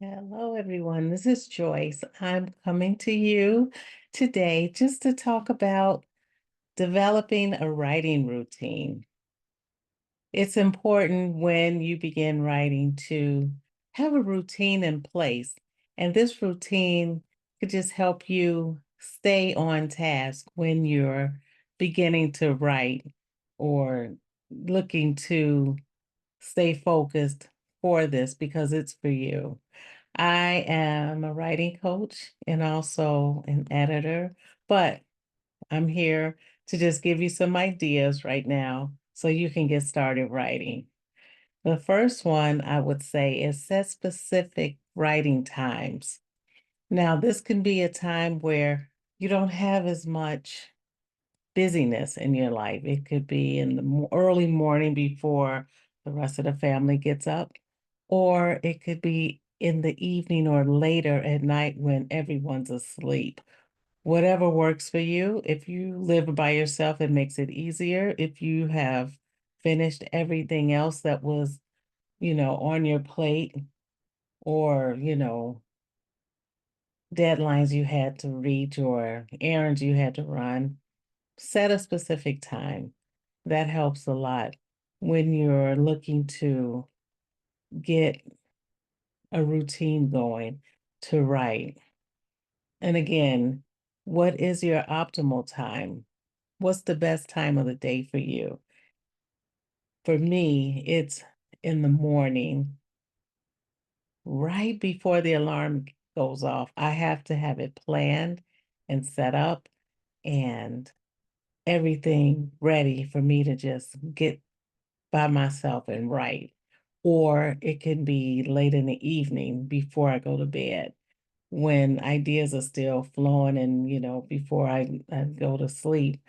Hello, everyone. This is Joyce. I'm coming to you today just to talk about developing a writing routine. It's important when you begin writing to have a routine in place, and this routine could just help you stay on task when you're beginning to write or looking to stay focused for this because it's for you. I am a writing coach and also an editor, but I'm here to just give you some ideas right now so you can get started writing. The first one I would say is set specific writing times. Now, this can be a time where you don't have as much busyness in your life. It could be in the early morning before the rest of the family gets up, or it could be in the evening or later at night when everyone's asleep. Whatever works for you. If you live by yourself, it makes it easier. If you have finished everything else that was, on your plate or, deadlines you had to reach or errands you had to run, set a specific time. That helps a lot when you're looking to get a routine going to write. And again, what is your optimal time? What's the best time of the day for you? For me, it's in the morning, right before the alarm goes off. I have to have it planned and set up and everything ready for me to just get by myself and write. Or it can be late in the evening before I go to bed when ideas are still flowing and, before I go to sleep.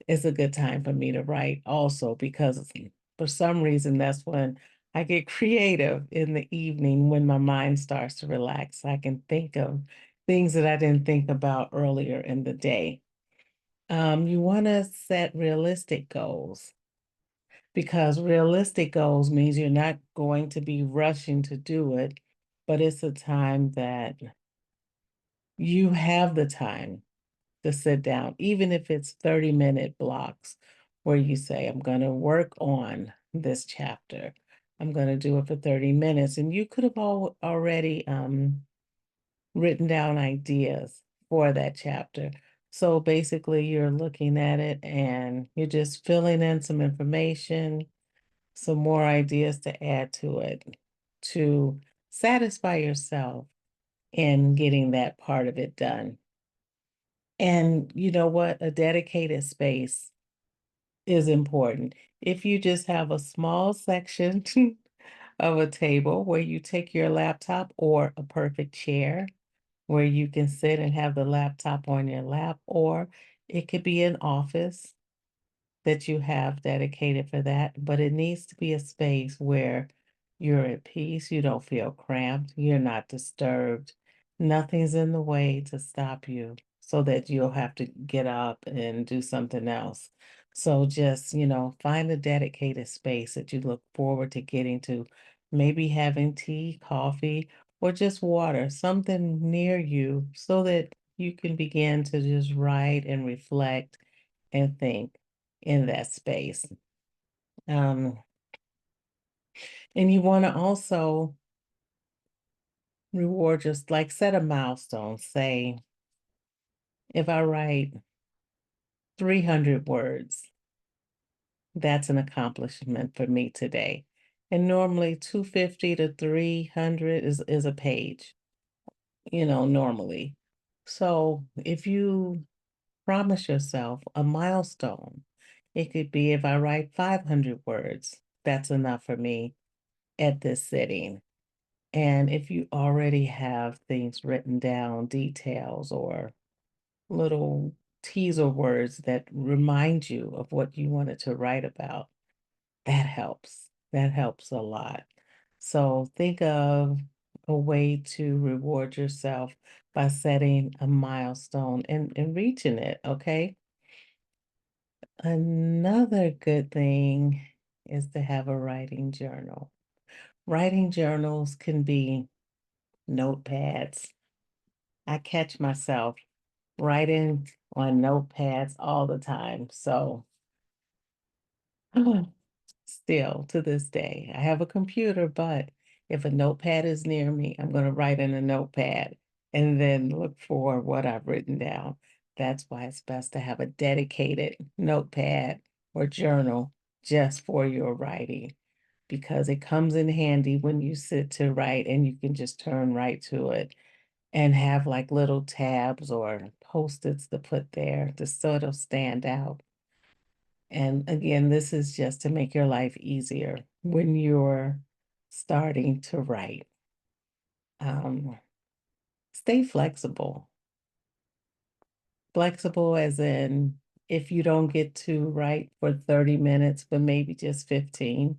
It's a good time for me to write also because for some reason that's when I get creative in the evening when my mind starts to relax. I can think of things that I didn't think about earlier in the day. You want to set realistic goals because realistic goals means you're not going to be rushing to do it, but it's a time that you have the time to sit down, even if it's 30-minute blocks where you say, I'm going to work on this chapter. I'm going to do it for 30 minutes. And you could have already written down ideas for that chapter. So basically, you're looking at it and you're just filling in some information, some more ideas to add to it to satisfy yourself in getting that part of it done. And you know what? A dedicated space is important. If you just have a small section of a table where you take your laptop or a perfect chair where you can sit and have the laptop on your lap, or it could be an office that you have dedicated for that, but it needs to be a space where you're at peace, you don't feel cramped, you're not disturbed, nothing's in the way to stop you so that you'll have to get up and do something else. So just, find a dedicated space that you look forward to getting to, maybe having tea, coffee, or just water, something near you so that you can begin to just write and reflect and think in that space. Um, and you want to also reward just like set a milestone. Say, if I write 300 words, that's an accomplishment for me today. And normally 250 to 300 is a page, normally. So if you promise yourself a milestone, it could be if I write 500 words, that's enough for me at this sitting. And if you already have things written down, details or little teaser words that remind you of what you wanted to write about, that helps. That helps a lot. So think of a way to reward yourself by setting a milestone and reaching it, okay? Another good thing is to have a writing journal. Writing journals can be notepads. I catch myself writing on notepads all the time. So still to this day, I have a computer, but if a notepad is near me, I'm going to write in a notepad and then look for what I've written down. That's why it's best to have a dedicated notepad or journal just for your writing, because it comes in handy when you sit to write and you can just turn right to it and have like little tabs or post-its to put there to sort of stand out. And again, this is just to make your life easier when you're starting to write. Um, Stay flexible. Flexible as in if you don't get to write for 30 minutes, but maybe just 15,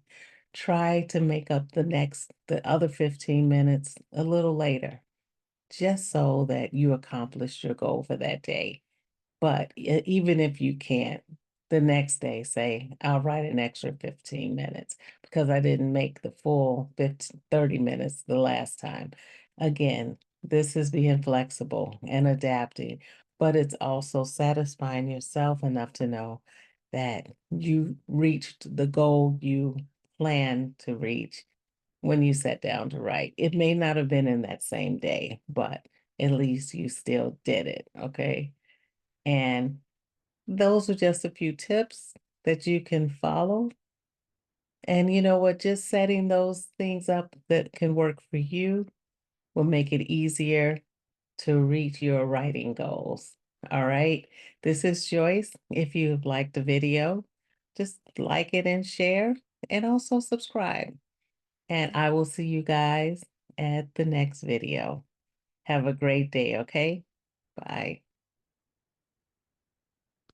try to make up the other 15 minutes a little later, just so that you accomplished your goal for that day. But even if you can't, the next day, say, I'll write an extra 15 minutes because I didn't make the full 50, 30 minutes the last time. Again, this is being flexible and adapting, but it's also satisfying yourself enough to know that you reached the goal you planned to reach when you sat down to write. It may not have been in that same day, but at least you still did it, okay? And those are just a few tips that you can follow. And you know what? Just setting those things up that can work for you will make it easier to reach your writing goals. All right. This is Joyce. If you liked the video, just like it and share, and also subscribe. And I will see you guys at the next video. Have a great day, okay? Bye.